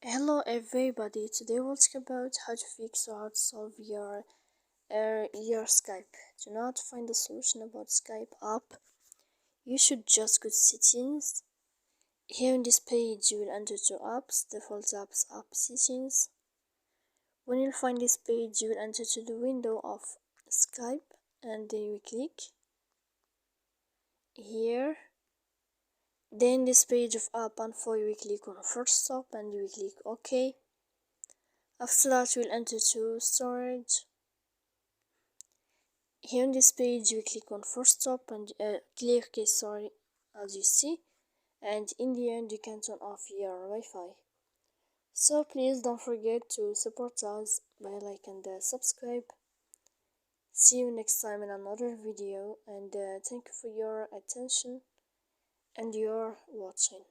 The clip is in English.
Hello everybody, today we'll talk about how to fix or how to solve your Skype. To not find a solution about Skype app, you should just go to settings. Here in this page you will enter two apps, default apps, app settings. When you find this page you will enter to the window of Skype and then you click here. Then this page of app info you will click on first stop and you will click OK. After that, we'll enter to storage. Here on this page, we click on first stop and clear case, as you see. And in the end, you can turn off your Wi-Fi. So please don't forget to support us by like and subscribe. See you next time in another video, and thank you for your attention and your watching.